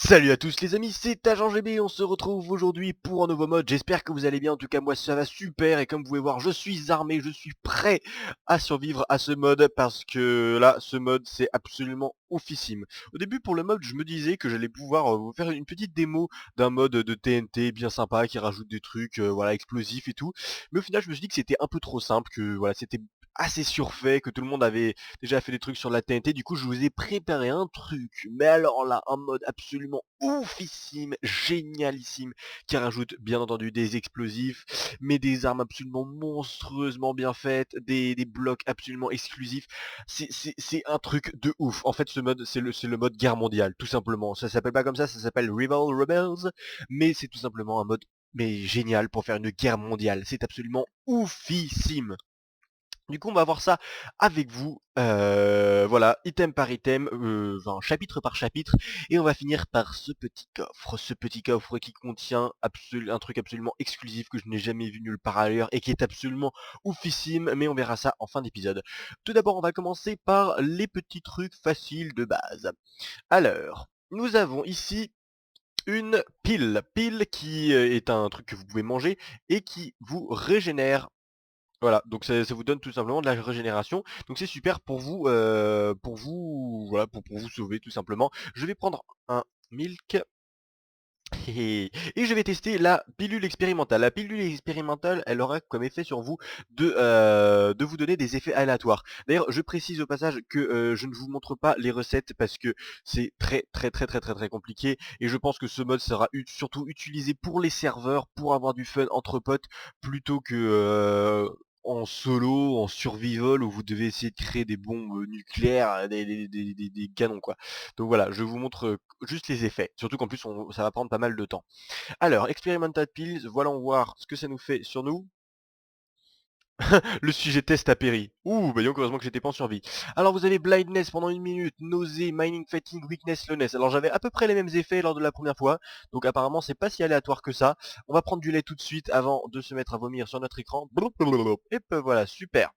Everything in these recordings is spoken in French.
Salut à tous les amis, c'est Agent GB, on se retrouve aujourd'hui pour un nouveau mode, j'espère que vous allez bien, en tout cas moi ça va super et comme vous pouvez voir je suis armé, je suis prêt à survivre à ce mode parce que là ce mode c'est absolument oufissime. Au début pour le mode je me disais que j'allais pouvoir vous faire une petite démo d'un mode de TNT bien sympa qui rajoute des trucs voilà explosifs et tout, mais au final je me suis dit que c'était un peu trop simple, que voilà c'était assez surfait, que tout le monde avait déjà fait des trucs sur la TNT, du coup je vous ai préparé un truc, mais alors là, un mode absolument oufissime, génialissime, qui rajoute bien entendu des explosifs, mais des armes absolument monstrueusement bien faites, des blocs absolument exclusifs, c'est un truc de ouf. En fait ce mode, c'est le mode guerre mondiale, tout simplement. Ça s'appelle pas comme ça s'appelle Rival Rebels, mais c'est tout simplement un mode mais génial pour faire une guerre mondiale, c'est absolument oufissime. Du coup, on va voir ça avec vous, voilà, item par item, enfin, chapitre par chapitre, et on va finir par ce petit coffre qui contient un truc absolument exclusif que je n'ai jamais vu nulle part ailleurs et qui est absolument oufissime, mais on verra ça en fin d'épisode. Tout d'abord, on va commencer par les petits trucs faciles de base. Alors, nous avons ici pile qui est un truc que vous pouvez manger et qui vous régénère, voilà, donc ça vous donne tout simplement de la régénération. Donc c'est super pour vous, voilà, pour vous sauver tout simplement. Je vais prendre un milk et je vais tester la pilule expérimentale. La pilule expérimentale, elle aura comme effet sur vous de vous donner des effets aléatoires. D'ailleurs, je précise au passage que je ne vous montre pas les recettes parce que c'est très compliqué et je pense que ce mode sera surtout utilisé pour les serveurs, pour avoir du fun entre potes, plutôt que en solo, en survival, où vous devez essayer de créer des bombes nucléaires, des canons quoi. Donc voilà, je vous montre juste les effets, surtout qu'en plus ça va prendre pas mal de temps. Alors, Experimental Pills, voyons voir ce que ça nous fait sur nous. Le sujet test a péri. Ouh, bah donc heureusement que j'étais pas en survie. Alors vous avez Blindness pendant 1 minute, Nausée, Mining Fatigue, Weakness, Slowness. Alors j'avais à peu près les mêmes effets lors de la première fois, donc apparemment c'est pas si aléatoire que ça. On va prendre du lait tout de suite avant de se mettre à vomir sur notre écran. Et puis voilà, super.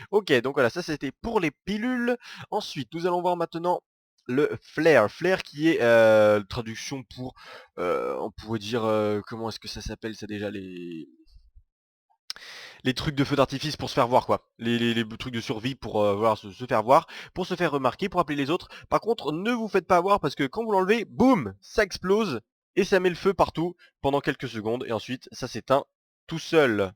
Ok, donc voilà, ça c'était pour les pilules. Ensuite, nous allons voir maintenant le flare. Flare qui est traduction pour, on pourrait dire, comment est-ce que ça s'appelle ça déjà, les trucs de feu d'artifice pour se faire voir quoi. Les trucs de survie pour voilà, se faire voir, pour se faire remarquer, pour appeler les autres. Par contre, ne vous faites pas avoir parce que quand vous l'enlevez, boum, ça explose et ça met le feu partout pendant quelques secondes et ensuite ça s'éteint tout seul.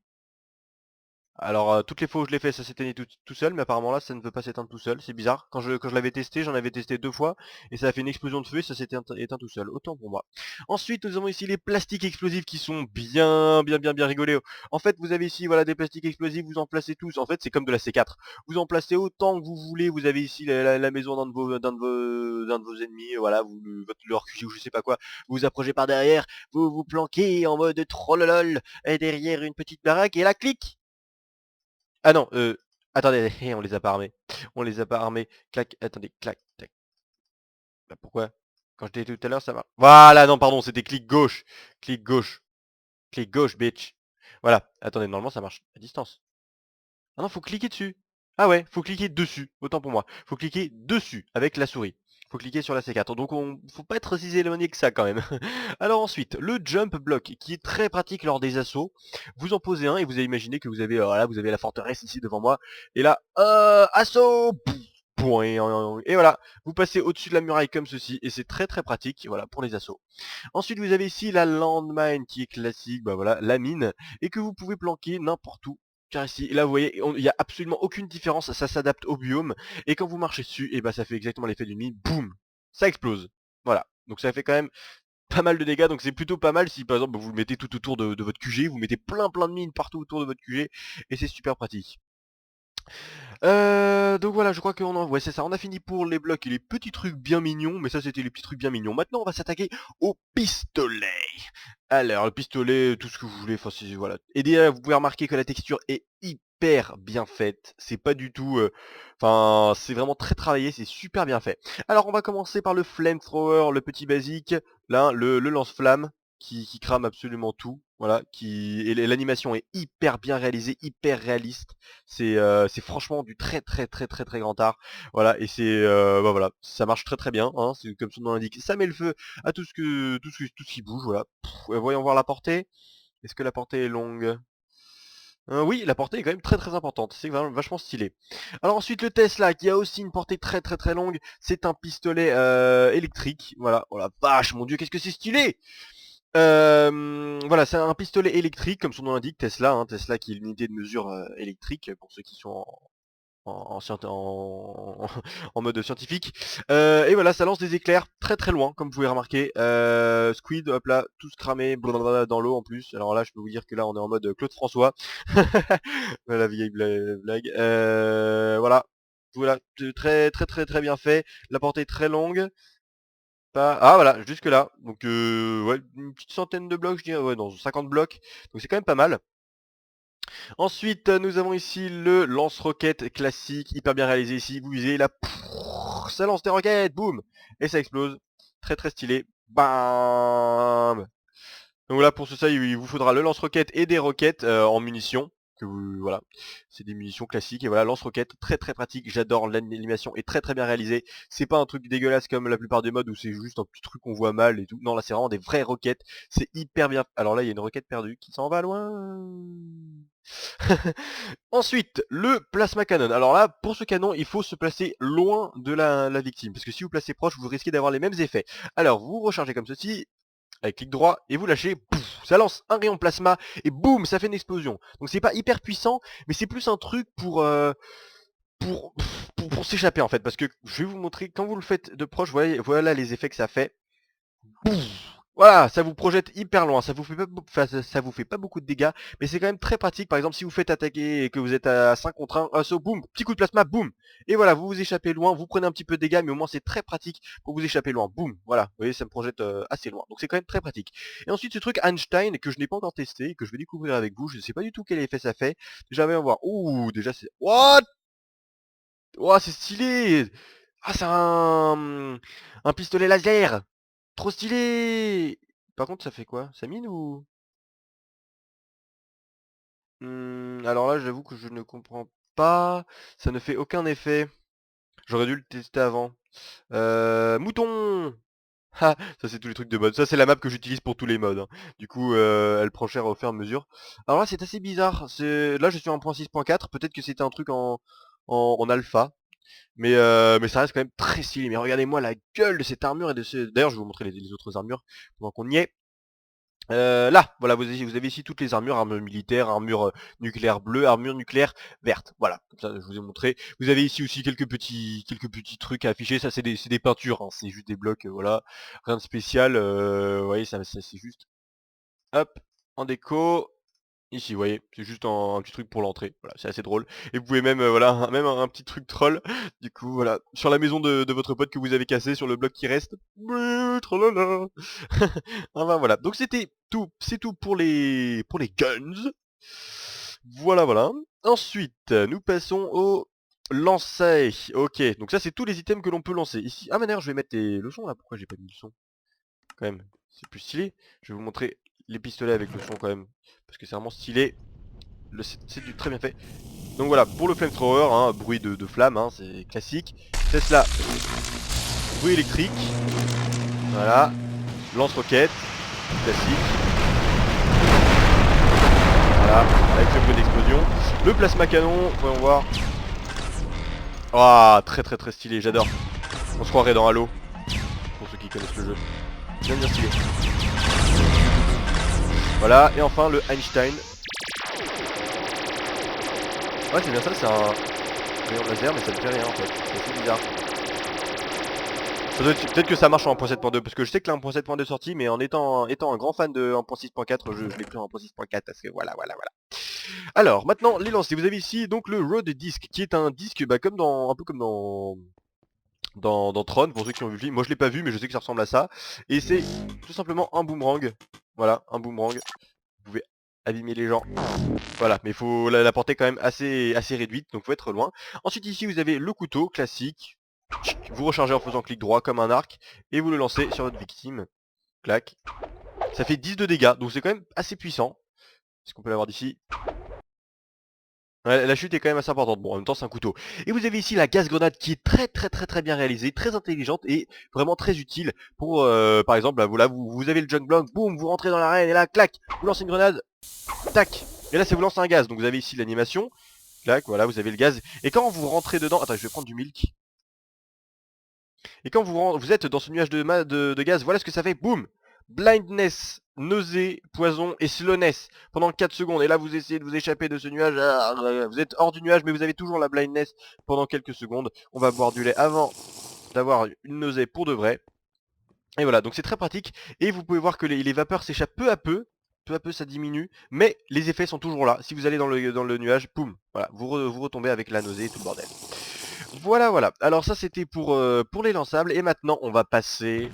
Alors toutes les fois où je l'ai fait ça s'éteignait tout seul, mais apparemment là ça ne veut pas s'éteindre tout seul, c'est bizarre. Quand je l'avais testé, j'en avais testé 2 fois, et ça a fait une explosion de feu et ça s'est éteint tout seul, autant pour moi. Ensuite nous avons ici les plastiques explosifs qui sont bien rigolés. En fait vous avez ici voilà des plastiques explosifs, vous en placez tous, en fait c'est comme de la C4. Vous en placez autant que vous voulez, vous avez ici la maison d'un de vos ennemis, voilà, leur QG ou je sais pas quoi, vous vous approchez par derrière, vous vous planquez en mode trollolol, et derrière une petite baraque, et là clic. Ah non, attendez, on les a pas armés. On les a pas armés. Clac, attendez, clac, tac. Bah pourquoi? Quand je l'ai tout à l'heure, ça marche. Voilà, non, pardon, c'était clic gauche. Clic gauche. Clic gauche, bitch. Voilà, attendez, normalement ça marche à distance. Ah non, faut cliquer dessus. Ah ouais, faut cliquer dessus, autant pour moi. Faut cliquer dessus avec la souris. Faut cliquer sur la C4. Donc faut pas être si éloigné que ça quand même. Alors ensuite, le jump block qui est très pratique lors des assauts. Vous en posez un et vous avez imaginé que vous avez voilà, vous avez la forteresse ici devant moi. Et là, assaut. Point. Et voilà, vous passez au-dessus de la muraille comme ceci et c'est très pratique, voilà, pour les assauts. Ensuite, vous avez ici la landmine qui est classique, bah voilà, la mine, et que vous pouvez planquer n'importe où. Car ici, là vous voyez, il n'y a absolument aucune différence, ça s'adapte au biome, et quand vous marchez dessus, et bah ça fait exactement l'effet d'une mine, boum, ça explose. Voilà, donc ça fait quand même pas mal de dégâts, donc c'est plutôt pas mal si par exemple vous le mettez tout autour de votre QG, vous mettez plein de mines partout autour de votre QG, et c'est super pratique. Donc voilà, je crois qu'on ouais, c'est ça, on a fini pour les blocs et les petits trucs bien mignons, mais ça c'était les petits trucs bien mignons. Maintenant on va s'attaquer au pistolet. Alors le pistolet, tout ce que vous voulez, enfin voilà. Et déjà vous pouvez remarquer que la texture est hyper bien faite, c'est pas du tout, enfin c'est vraiment très travaillé, c'est super bien fait. Alors on va commencer par le flamethrower, le petit basique, là, le lance-flamme, qui crame absolument tout. Voilà, et l'animation est hyper bien réalisée, hyper réaliste. C'est franchement du très très très très très grand art. Voilà, et bah voilà, ça marche très très bien, hein, c'est comme son nom l'indique, ça met le feu à tout ce qui bouge, voilà. Voyons voir la portée. Est-ce que la portée est longue? Oui, la portée est quand même très très importante, c'est vachement stylé. Alors ensuite le Tesla qui a aussi une portée très très très longue, c'est un pistolet électrique. Voilà, oh la vache, mon dieu, qu'est-ce que c'est stylé! Voilà, c'est un pistolet électrique, comme son nom l'indique, Tesla, hein, Tesla qui est l'unité de mesure électrique, pour ceux qui sont en mode scientifique. Et voilà, ça lance des éclairs très très loin, comme vous pouvez remarquer. Squid, hop là, tous cramés, blablabla, dans l'eau en plus. Alors là, je peux vous dire que là, on est en mode Claude François. La vieille blague. Voilà. Voilà, très très très très bien fait. La portée est très longue. Ah voilà, jusque là. Donc ouais, une petite centaine de blocs, je dirais, ouais, non, 50 blocs. Donc c'est quand même pas mal. Ensuite, nous avons ici le lance-roquette classique, hyper bien réalisé ici. Vous visez là, ça lance des roquettes, boum, et ça explose. Très très stylé. Bam. Donc là, pour ce ça, il vous faudra le lance-roquette et des roquettes en munitions. Voilà, c'est des munitions classiques et voilà, lance-roquette très très pratique. J'adore, l'animation est très très bien réalisée. C'est pas un truc dégueulasse comme la plupart des modes où c'est juste un petit truc qu'on voit mal et tout. Non, là c'est vraiment des vraies roquettes. C'est hyper bien. Alors là, il y a une roquette perdue qui s'en va loin. Ensuite, le plasma cannon. Alors là, pour ce canon, il faut se placer loin de la victime. Parce que si vous placez proche, vous risquez d'avoir les mêmes effets. Alors, vous rechargez comme ceci, avec clic droit, et vous lâchez, pouf, ça lance un rayon plasma, et boum, ça fait une explosion. Donc c'est pas hyper puissant, mais c'est plus un truc pour, pour s'échapper en fait. Parce que je vais vous montrer, quand vous le faites de proche, voilà les effets que ça fait. Voilà, ça vous projette hyper loin, ça vous fait pas, ça vous fait pas beaucoup de dégâts, mais c'est quand même très pratique. Par exemple, si vous faites attaquer et que vous êtes à 5 contre 1, un saut, boum, petit coup de plasma, boum. Et voilà, vous vous échappez loin, vous prenez un petit peu de dégâts, mais au moins c'est très pratique pour vous échapper loin, boum. Voilà, vous voyez, ça me projette assez loin. Donc c'est quand même très pratique. Et ensuite, ce truc Einstein que je n'ai pas encore testé, et que je vais découvrir avec vous, je ne sais pas du tout quel effet ça fait. Déjà, on va voir. Ouh, déjà c'est... What? Ouah, c'est stylé! Ah, c'est un pistolet laser! Trop stylé! Par contre, ça fait quoi? Ça mine ou? Alors là, j'avoue que je ne comprends pas. Ça ne fait aucun effet. J'aurais dû le tester avant. Mouton! Ah, ça c'est tous les trucs de mode. Ça c'est la map que j'utilise pour tous les modes, hein. Du coup, elle prend cher au fur et à mesure. Alors là, c'est assez bizarre. Là, je suis en 1.6.4. Peut-être que c'était un truc en alpha. Mais ça reste quand même très stylé. Mais regardez-moi la gueule de cette armure et de ce... D'ailleurs, je vais vous montrer les autres armures pendant qu'on y est. Là, voilà, vous avez ici toutes les armures, armure militaire, armure nucléaire bleue, armure nucléaire verte. Voilà, comme ça je vous ai montré. Vous avez ici aussi quelques petits trucs à afficher. Ça c'est des peintures, hein, c'est juste des blocs, voilà, rien de spécial. Vous voyez, ça c'est juste, hop, en déco. Ici, vous voyez, c'est juste un petit truc pour l'entrée. Voilà, c'est assez drôle. Et vous pouvez même, voilà, même un petit truc troll. Du coup, voilà, sur la maison de votre pote que vous avez cassé, sur le bloc qui reste. Tralala. Ah ben voilà. Donc c'était tout, c'est tout pour les guns. Voilà, voilà. Ensuite, nous passons au lancer. Ok, donc ça c'est tous les items que l'on peut lancer. Ici, ah mais d'ailleurs, je vais mettre les leçons là. Pourquoi j'ai pas mis le son? Quand même, c'est plus stylé. Je vais vous montrer les pistolets avec le son quand même, parce que c'est vraiment stylé. C'est du très bien fait. Donc voilà, pour le flamethrower, hein, bruit de flamme, hein, c'est classique. Tesla, bruit électrique. Voilà. Lance-roquette, classique. Voilà, avec le bruit d'explosion. Le plasma canon, voyons voir. Ah, très très très stylé, j'adore. On se croirait dans Halo, pour ceux qui connaissent le jeu. Bien bien stylé. Voilà, et enfin le Einstein. Ouais, c'est bien ça, c'est un rayon laser, mais ça ne fait rien en fait. C'est assez bizarre. Peut-être que ça marche en 1.7.2, parce que je sais que la 1.7.2 est sortie, mais en étant un grand fan de 1.6.4, je l'ai pris en 1.6.4, parce que voilà, voilà, voilà. Alors, maintenant, les lancers. Vous avez ici donc le Road Disc, qui est un disque bah, un peu comme dans Tron, pour ceux qui ont vu le film. Moi je l'ai pas vu, mais je sais que ça ressemble à ça. Et c'est tout simplement un boomerang. Voilà, un boomerang. Vous pouvez abîmer les gens. Voilà, mais il faut la portée quand même assez réduite, donc faut être loin. Ensuite ici vous avez le couteau classique. Vous rechargez en faisant clic droit comme un arc, et vous le lancez sur votre victime. Clac. Ça fait 10 de dégâts, donc c'est quand même assez puissant. Est-ce qu'on peut l'avoir d'ici? Ouais, la chute est quand même assez importante. Bon, en même temps, c'est un couteau. Et vous avez ici la gaz grenade qui est très bien réalisée, très intelligente et vraiment très utile pour, par exemple, là, vous avez le junk block, boum, vous rentrez dans l'arène et là, clac, vous lancez une grenade, tac. Et là, ça vous lance un gaz. Donc vous avez ici l'animation, clac, voilà, vous avez le gaz. Et quand vous rentrez dedans, attends, je vais prendre du milk. Et quand vous êtes dans ce nuage de gaz, voilà ce que ça fait, boum, blindness, nausée, poison et slowness pendant 4 secondes. Et là, vous essayez de vous échapper de ce nuage. Vous êtes hors du nuage, mais vous avez toujours la blindness pendant quelques secondes. On va boire du lait avant d'avoir une nausée pour de vrai. Et voilà, donc c'est très pratique. Et vous pouvez voir que les vapeurs s'échappent peu à peu. Peu à peu, ça diminue. Mais les effets sont toujours là. Si vous allez dans le nuage, boum, voilà, vous retombez avec la nausée et tout le bordel. Voilà. Alors ça, c'était pour les lançables. Et maintenant, on va passer...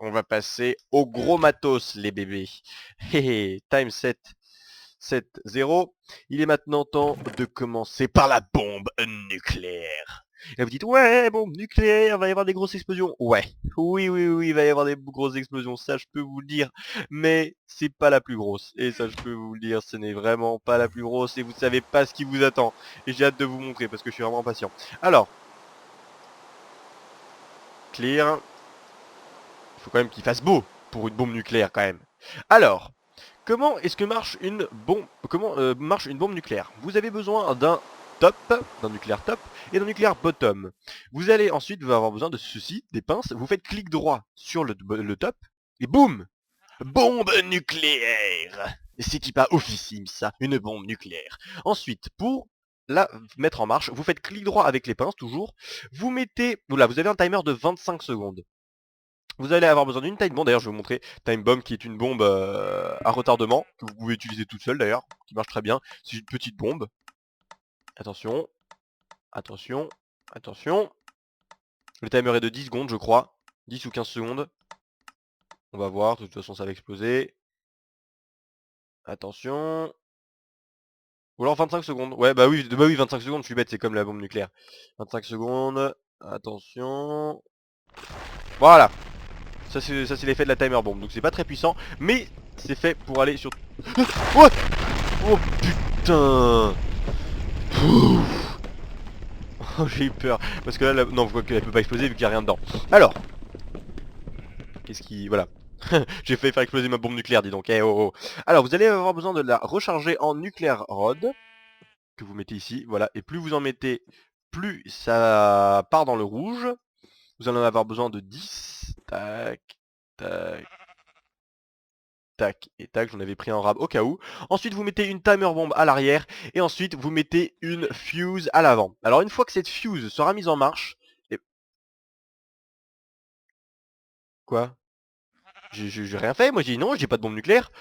On va passer au gros matos, les bébés. Hehe, time 7-0. Il est maintenant temps de commencer par la bombe nucléaire. Et vous dites, ouais, bombe nucléaire, va y avoir des grosses explosions. Ouais, oui, il va y avoir des grosses explosions, ça je peux vous le dire. Mais c'est pas la plus grosse. Et ça je peux vous le dire, ce n'est vraiment pas la plus grosse. Et vous savez pas ce qui vous attend. Et j'ai hâte de vous montrer parce que je suis vraiment impatient. Alors, clear. Il faut quand même qu'il fasse beau pour une bombe nucléaire quand même. Alors, comment est-ce que marche une bombe marche une bombe nucléaire? Vous avez besoin d'un top, d'un nucléaire top et d'un nucléaire bottom. Vous allez ensuite avoir besoin de ceci, des pinces. Vous faites clic droit sur le top et boum, bombe nucléaire. C'est pas officime ça, une bombe nucléaire. Ensuite, pour la mettre en marche, vous faites clic droit avec les pinces toujours. Vous mettez, voilà, vous avez un timer de 25 secondes. Vous allez avoir besoin d'une time bomb, d'ailleurs je vais vous montrer time bomb qui est une bombe à retardement, que vous pouvez utiliser toute seule d'ailleurs, qui marche très bien. C'est une petite bombe. Attention, attention. Le timer est de 10 secondes je crois, 10 ou 15 secondes. On va voir, de toute façon ça va exploser. Attention. Ou alors 25 secondes, ouais bah oui 25 secondes, je suis bête, c'est comme la bombe nucléaire. 25 secondes, attention. Voilà. Ça c'est l'effet de la timer bomb, donc c'est pas très puissant, mais c'est fait pour aller sur... What? Oh putain. Oh j'ai eu peur, parce que là, non, vous voyez qu'elle peut pas exploser vu qu'il n'y a rien dedans. Alors, qu'est-ce qui... Voilà. J'ai failli faire exploser ma bombe nucléaire, dis donc. Oh. Alors, vous allez avoir besoin de la recharger en nucléaire rod, que vous mettez ici, voilà, et plus vous en mettez, plus ça part dans le rouge. Vous allez en avoir besoin de 10, tac, et tac, j'en avais pris un rab au cas où. Ensuite vous mettez une timer bombe à l'arrière et ensuite vous mettez une fuse à l'avant. Alors une fois que cette fuse sera mise en marche, quoi? J'ai rien fait, moi j'ai dit non, j'ai pas de bombe nucléaire.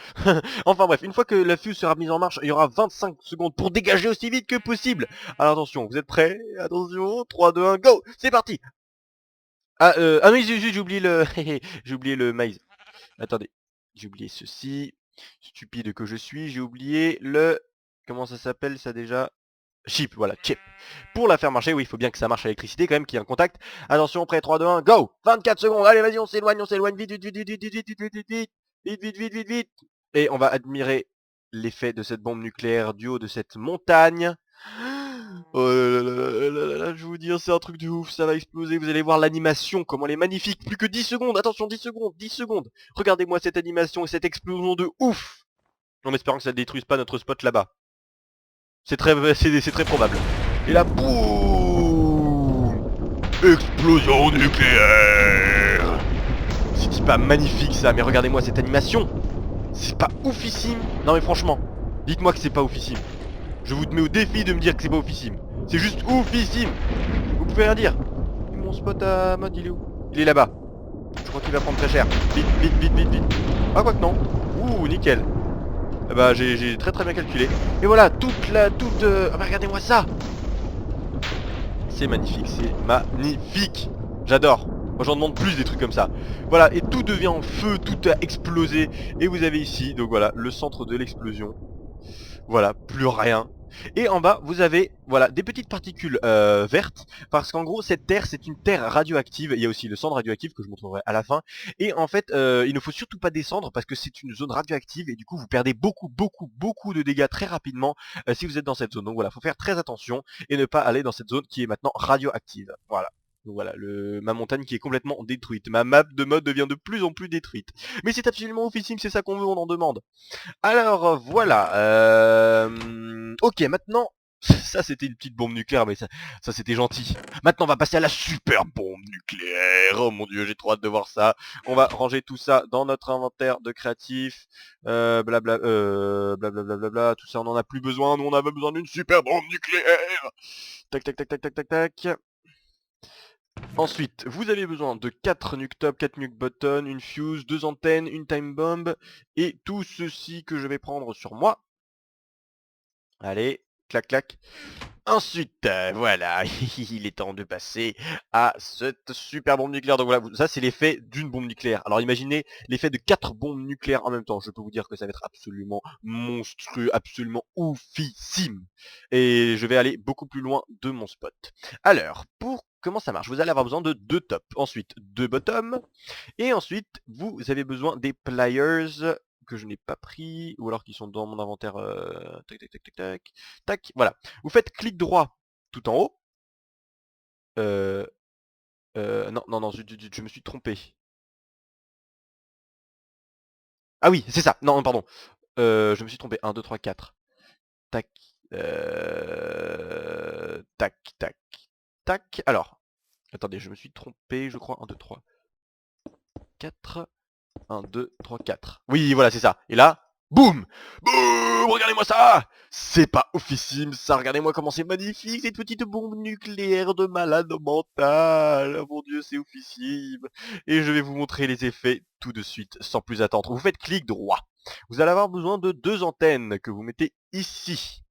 Enfin bref, une fois que la fuse sera mise en marche, il y aura 25 secondes pour dégager aussi vite que possible. Alors attention, vous êtes prêts? Attention, 3, 2, 1, go! C'est parti! Ah oui, j'ai oublié le... j'ai oublié le maïs. Attendez, j'ai oublié ceci. Stupide que je suis, j'ai oublié le... Comment ça s'appelle ça déjà? Chip, voilà, chip. Pour la faire marcher, oui, il faut bien que ça marche à l'électricité quand même, qu'il y ait un contact. Attention, prêt, 3, 2, 1, go! 24 secondes, allez, vas-y, on s'éloigne, vite. Et on va admirer l'effet de cette bombe nucléaire du haut de cette montagne. Oh là, je vais vous dire, c'est un truc de ouf, ça va exploser, vous allez voir l'animation, comment elle est magnifique. Plus que 10 secondes, attention, 10 secondes. Regardez-moi cette animation et cette explosion de ouf. En espérant que ça ne détruise pas notre spot là-bas. C'est très probable. Et là, boum! Explosion nucléaire! C'est pas magnifique ça, mais regardez-moi cette animation! C'est pas oufissime! Non mais franchement, dites-moi que c'est pas oufissime. Je vous mets au défi de me dire que c'est pas oufissime. C'est juste oufissime! Vous pouvez rien dire. Mon spot à mode, il est où? Il est là-bas. Je crois qu'il va prendre très cher. Vite. Ah quoi que non. Ouh, nickel. Bah j'ai très bien calculé. Et voilà, Ah bah regardez-moi ça. C'est magnifique. J'adore. Moi j'en demande plus des trucs comme ça. Voilà, et tout devient en feu, tout a explosé. Et vous avez ici, donc voilà, le centre de l'explosion. Voilà, plus rien. Et en bas, vous avez voilà des petites particules vertes, parce qu'en gros, cette terre, c'est une terre radioactive. Il y a aussi le cendre radioactif que je montrerai à la fin. Et en fait, il ne faut surtout pas descendre parce que c'est une zone radioactive et du coup, vous perdez beaucoup de dégâts très rapidement si vous êtes dans cette zone. Donc voilà, faut faire très attention et ne pas aller dans cette zone qui est maintenant radioactive. Voilà. Donc voilà, ma montagne qui est complètement détruite. Ma map de mode devient de plus en plus détruite. Mais c'est absolument officiel, c'est ça qu'on veut, on en demande. Alors voilà. Ok, maintenant, ça c'était une petite bombe nucléaire, mais ça c'était gentil. Maintenant on va passer à la super bombe nucléaire. Oh mon dieu, j'ai trop hâte de voir ça. On va ranger tout ça dans notre inventaire de créatif. Blablabla, tout ça on en a plus besoin. Nous on avait besoin d'une super bombe nucléaire. Tac tac tac tac tac tac tac. Ensuite, vous avez besoin de 4 nuke top, 4 nuke button, une fuse, 2 antennes, une time bomb et tout ceci que je vais prendre sur moi. Allez, clac clac. Ensuite, voilà, il est temps de passer à cette super bombe nucléaire. Donc voilà, ça c'est l'effet d'une bombe nucléaire. Alors imaginez l'effet de 4 bombes nucléaires en même temps. Je peux vous dire que ça va être absolument monstrueux, absolument oufissime. Et je vais aller beaucoup plus loin de mon spot. Alors, pour comment ça marche? Vous allez avoir besoin de 2 tops, ensuite 2 bottoms, et ensuite vous avez besoin des pliers que je n'ai pas pris, ou alors qui sont dans mon inventaire. Tac, tac, tac, tac, tac, tac, voilà. Vous faites clic droit tout en haut. Euh, non, non, non, je me suis trompé. Ah oui, c'est ça. Non, pardon. Je me suis trompé. 1, 2, 3, 4. Tac. Tac, tac, tac. Alors, attendez, je me suis trompé, je crois. 1, 2, 3, 4. 1, 2, 3, 4. Oui, voilà, c'est ça. Et là, boum, boum, regardez-moi ça. C'est pas oufissime ça, regardez-moi comment c'est magnifique, cette petite bombe nucléaire de malade mental. Oh mon dieu, c'est oufissime. Et je vais vous montrer les effets tout de suite, sans plus attendre. Vous faites clic droit. Vous allez avoir besoin de 2 antennes que vous mettez ici.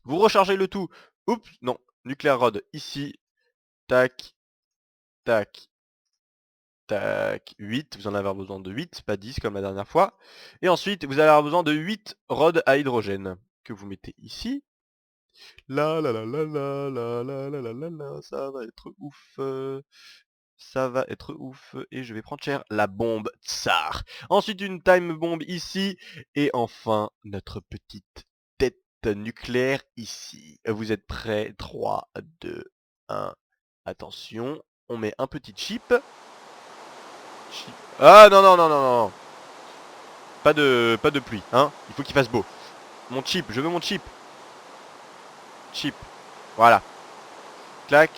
Vous rechargez le tout. Oups, non, nucléaire rod ici. Tac, tac, tac, 8, vous en avez besoin de 8, pas 10 comme la dernière fois. Et ensuite, vous allez avoir besoin de 8 rods à hydrogène que vous mettez ici. La la la la la la la la la la la, ça va être ouf. Ça va être ouf. Et je vais prendre cher la bombe Tsar. Ensuite, une time bomb ici. Et enfin, notre petite tête nucléaire ici. Vous êtes prêts? 3, 2, 1. Attention, on met un petit chip. Ah non non non non non. Pas de pluie, hein. Il faut qu'il fasse beau. Mon chip, je veux mon chip. Chip. Voilà. Clac.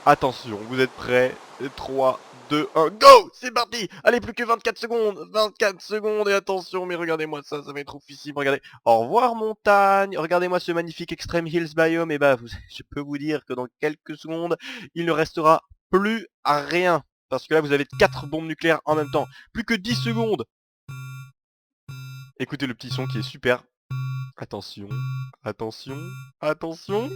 Attention, vous êtes prêts? 3, 2, 1, go! C'est parti! Allez, plus que 24 secondes! 24 secondes et attention, mais regardez-moi ça, ça va être oufissime, regardez. Au revoir montagne, regardez-moi ce magnifique Extreme Hills Biome, et bah je peux vous dire que dans quelques secondes, il ne restera plus à rien. Parce que là, vous avez 4 bombes nucléaires en même temps. Plus que 10 secondes! Écoutez le petit son qui est super. Attention, attention, attention.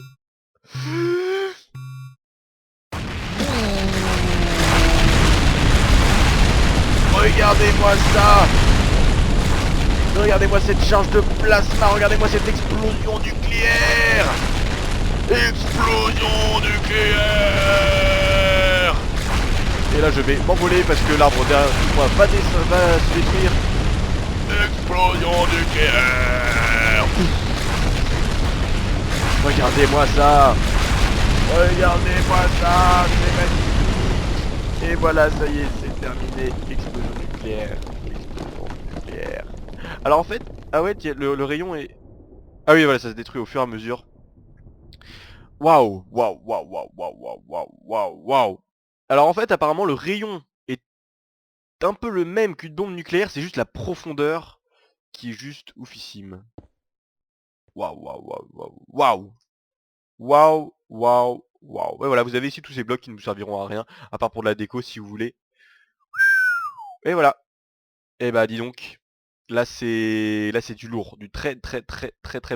Regardez-moi ça. Regardez-moi cette charge de plasma. Regardez-moi cette explosion nucléaire. Explosion nucléaire. Et là je vais m'envoler parce que l'arbre derrière moi va se détruire. Explosion nucléaire. Regardez-moi ça. Regardez-moi ça. C'est magnifique. Et voilà, ça y est, c'est terminé. Explosion nucléaire. Explosion nucléaire. Alors en fait, ah ouais, le rayon est... Ah oui, voilà, ça se détruit au fur et à mesure. Waouh, waouh, waouh, waouh, waouh, waouh, waouh, waouh, waouh. Alors en fait, apparemment, le rayon est un peu le même qu'une bombe nucléaire, c'est juste la profondeur qui est juste oufissime. Waouh, waouh, waouh, waouh, waouh. Waouh, waouh, waouh. Ouais, voilà, vous avez ici tous ces blocs qui ne vous serviront à rien, à part pour de la déco si vous voulez. Et voilà. Et bah dis donc, là c'est du lourd, du très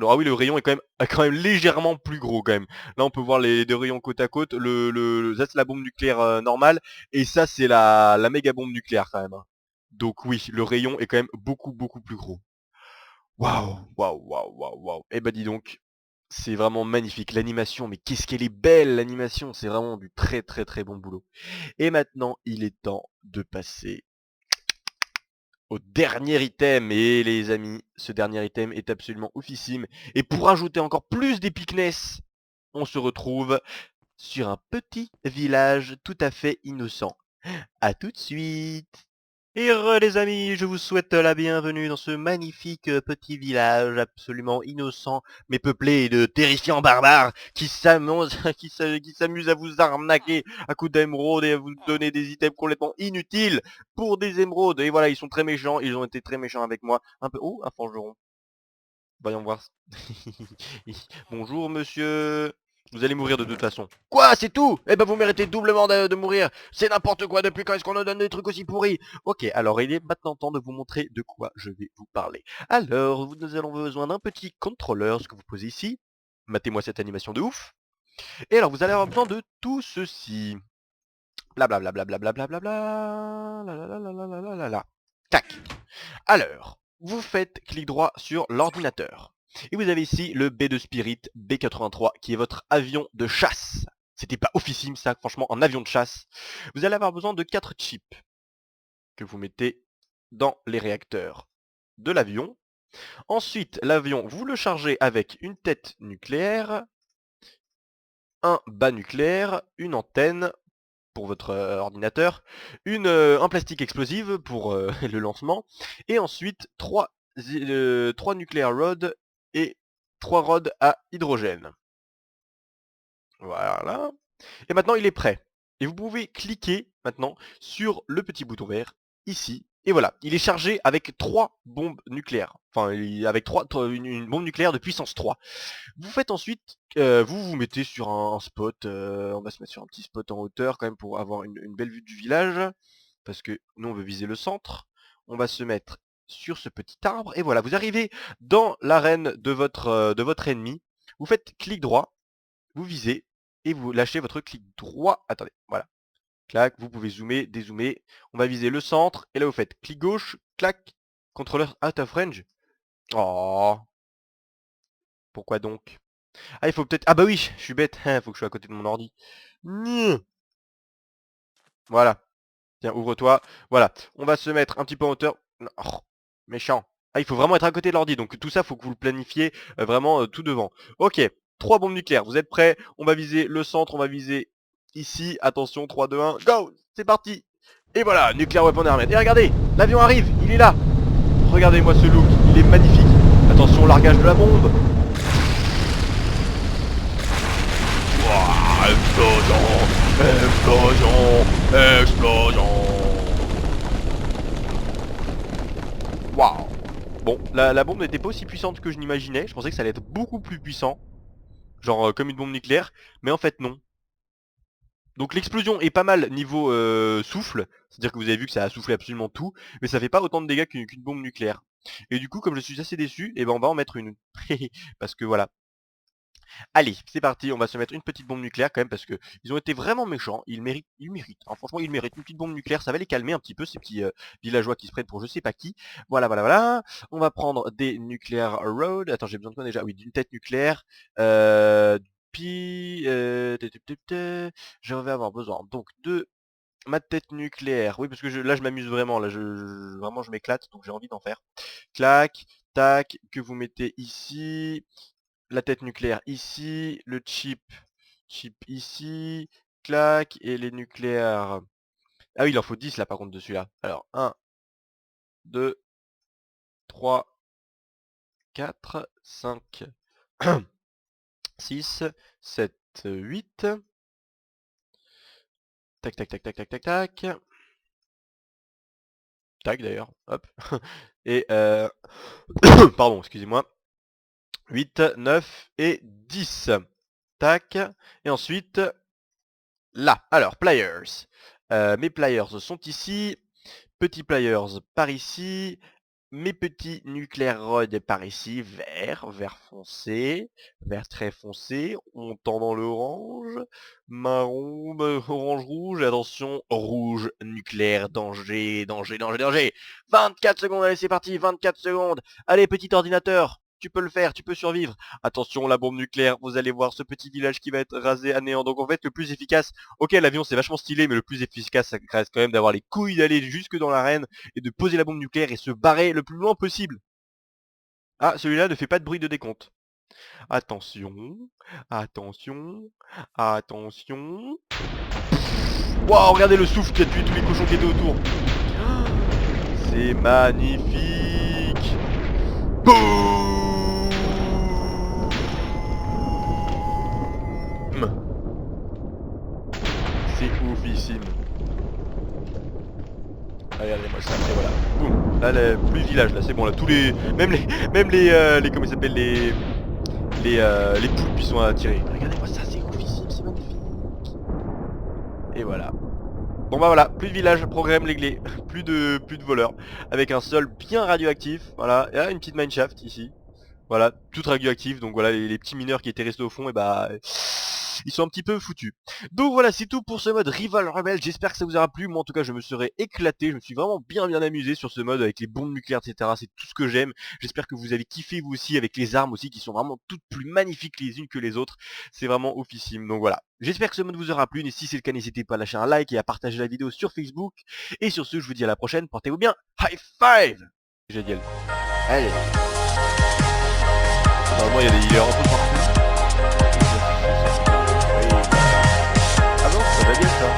lourd. Ah oui, le rayon est quand même légèrement plus gros quand même. Là on peut voir les deux rayons côte à côte. Ça c'est la bombe nucléaire normale et ça c'est la méga bombe nucléaire quand même, hein. Donc oui, le rayon est quand même beaucoup plus gros. Waouh, waouh, waouh, waouh, waouh. Eh bah dis donc, c'est vraiment magnifique. L'animation, mais qu'est-ce qu'elle est belle l'animation, c'est vraiment du très très très bon boulot. Et maintenant, il est temps de passer au dernier item. Et les amis, ce dernier item est absolument oufissime. Et pour ajouter encore plus d'épicness, on se retrouve sur un petit village tout à fait innocent. À tout de suite. Et les amis, je vous souhaite la bienvenue dans ce magnifique petit village absolument innocent, mais peuplé de terrifiants barbares qui s'amusent qui s'amusent à vous arnaquer à coups d'émeraudes et à vous donner des items complètement inutiles pour des émeraudes. Et voilà, ils sont très méchants, ils ont été très méchants avec moi. Un peu... Oh, un forgeron. Voyons voir. Bonjour monsieur. Vous allez mourir de toute façon. Quoi, c'est tout? Eh ben vous méritez doublement de mourir. C'est n'importe quoi, depuis quand est-ce qu'on nous donne des trucs aussi pourris? Ok, alors il est maintenant temps de vous montrer de quoi je vais vous parler. Alors, nous allons besoin d'un petit contrôleur, ce que vous posez ici. Matez-moi cette animation de ouf. Et alors vous allez avoir besoin de tout ceci. Blablabla, blablabla, blablabla, la la la la la la la la la. Tac. Alors, vous faites clic droit sur l'ordinateur. Et vous avez ici le B de Spirit B83 qui est votre avion de chasse. C'était pas officime ça, franchement, un avion de chasse. Vous allez avoir besoin de 4 chips que vous mettez dans les réacteurs de l'avion. Ensuite, l'avion, vous le chargez avec une tête nucléaire, un bas nucléaire, une antenne pour votre ordinateur, un plastique explosive pour le lancement, et ensuite 3 nuclear rods et 3 rods à hydrogène. Voilà. Et maintenant il est prêt. Et vous pouvez cliquer maintenant sur le petit bouton vert ici. Et voilà, il est chargé avec 3 bombes nucléaires. Enfin, avec une bombe nucléaire de puissance 3. Vous faites ensuite, vous vous mettez sur un spot, on va se mettre sur un petit spot en hauteur quand même pour avoir une belle vue du village, parce que nous on veut viser le centre. On va se mettre sur ce petit arbre, et voilà, vous arrivez dans l'arène de votre ennemi, vous faites clic droit, vous visez, et vous lâchez votre clic droit, attendez, voilà, clac, vous pouvez zoomer, dézoomer, on va viser le centre, et là vous faites clic gauche, clac, contrôleur out of range. Oh, pourquoi donc? Ah, il faut peut-être... Ah bah oui, je suis bête. Hein, faut que je sois à côté de mon ordi. Voilà. Tiens, ouvre-toi. Voilà. On va se mettre un petit peu en hauteur. Non, oh, méchant. Ah, il faut vraiment être à côté de l'ordi. Donc tout ça, faut que vous le planifiez vraiment tout devant. Ok. 3 bombes nucléaires. Vous êtes prêts? On va viser le centre. On va viser ici. Attention, 3, 2, 1. Go! C'est parti. Et voilà, nucléaire weapon armed. Et regardez, l'avion arrive. Il est là. Regardez-moi ce look. Il est magnifique. Attention, largage de la bombe. Ouah, explosion, explosion, explosion. Waouh. Bon, la bombe n'était pas aussi puissante que je n'imaginais. Je pensais que ça allait être beaucoup plus puissant. Genre comme une bombe nucléaire. Mais en fait non. Donc l'explosion est pas mal niveau souffle. C'est-à-dire que vous avez vu que ça a soufflé absolument tout. Mais ça fait pas autant de dégâts qu'une bombe nucléaire. Et du coup, comme je suis assez déçu, et ben on va en mettre une. Parce que voilà. Allez, c'est parti, on va se mettre une petite bombe nucléaire quand même parce que ils ont été vraiment méchants, ils méritent, hein. Franchement ils méritent une petite bombe nucléaire, ça va les calmer un petit peu ces petits villageois qui se prennent pour je sais pas qui. Voilà, voilà, voilà. On va prendre des nuclear road. Attends, j'ai besoin de quoi déjà? Oui, d'une tête nucléaire. Puis je vais avoir besoin donc de ma tête nucléaire. Oui, parce que là je m'amuse vraiment, là vraiment je m'éclate, donc j'ai envie d'en faire. Clac, tac, que vous mettez ici la tête nucléaire ici, le chip ici, clac, et les nucléaires. Ah oui, il en faut 10 là par contre de celui-là. Alors, 1, 2, 3, 4, 5, 6, 7, 8. Tac, tac, tac, tac, tac, tac, tac. Tac d'ailleurs, hop. Et pardon, excusez-moi. 8, 9 et 10. Tac. Et ensuite, là. Alors, players. Mes players sont ici. Petits players par ici. mes petits nucléaires rod par ici, vert foncé, vert très foncé, on tend dans l'orange, marron, orange rouge, attention, rouge, nucléaire, danger, danger, danger, danger. 24 secondes, allez c'est parti, 24 secondes. Allez petit ordinateur, tu peux le faire, tu peux survivre. Attention la bombe nucléaire, vous allez voir ce petit village qui va être rasé à néant. Donc en fait le plus efficace, ok l'avion c'est vachement stylé, mais le plus efficace ça reste quand même d'avoir les couilles d'aller jusque dans l'arène et de poser la bombe nucléaire et se barrer le plus loin possible. Ah, celui-là ne fait pas de bruit de décompte. Attention, attention, attention. Waouh, regardez le souffle qui a tué tous les cochons qui étaient autour. C'est magnifique. Boum. C'est oufissime. Regardez-moi ça, et voilà. Boum. Là, plus de village, là, c'est bon, là, tous les... Même les comment ils s'appellent, les poulpes, ils sont attirés. Regardez-moi ça, c'est oufissime, c'est magnifique. Et voilà. Bon bah voilà, plus de village, programme réglé, plus de voleurs, avec un sol bien radioactif, voilà, et là une petite mineshaft ici, voilà, toute radioactive, donc voilà, les petits mineurs qui étaient restés au fond, et bah, ils sont un petit peu foutus. Donc voilà, c'est tout pour ce mode Rival Rebel, j'espère que ça vous aura plu, moi en tout cas je me serais éclaté, je me suis vraiment bien amusé sur ce mode avec les bombes nucléaires, etc., c'est tout ce que j'aime, j'espère que vous avez kiffé vous aussi, avec les armes aussi, qui sont vraiment toutes plus magnifiques les unes que les autres, c'est vraiment oufissime, donc voilà. J'espère que ce mode vous aura plu, et si c'est le cas, n'hésitez pas à lâcher un like et à partager la vidéo sur Facebook, et sur ce, je vous dis à la prochaine, portez-vous bien, high five! Génial. Allez. Normalement il y a des healers un peu partout. Ah non, ça va bien ça.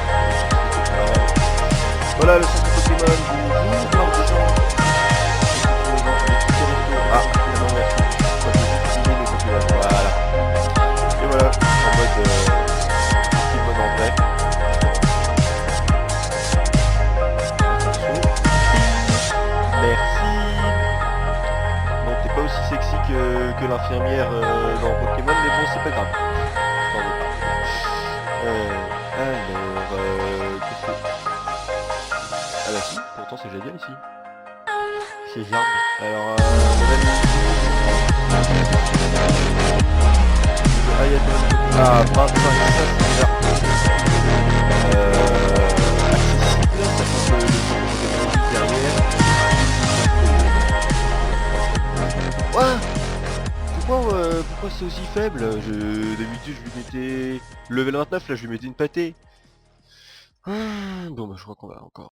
Voilà le centre Pokémon, bonjour, plein de gens. Ah, non merci. Moi je vais juste signer les Pokémon, voilà. Et voilà, en mode Pokémon en vrai. Attention. Merci. Non, t'es pas aussi sexy que l'infirmière dans Pokémon, mais bon, c'est pas grave. Je t'en veux pas. Qu'est-ce que... Ah bah si, pourtant c'est génial ici. C'est Jarb. Alors, mon ami... Ah, il y a quoi? Ah, 25, ça c'est déjà... accessible, sachant que le Pokémon est derrière. Pourquoi c'est aussi faible? D'habitude je lui mettais... Level 29, là je lui mettais une pâtée. Bon bah je crois qu'on va encore...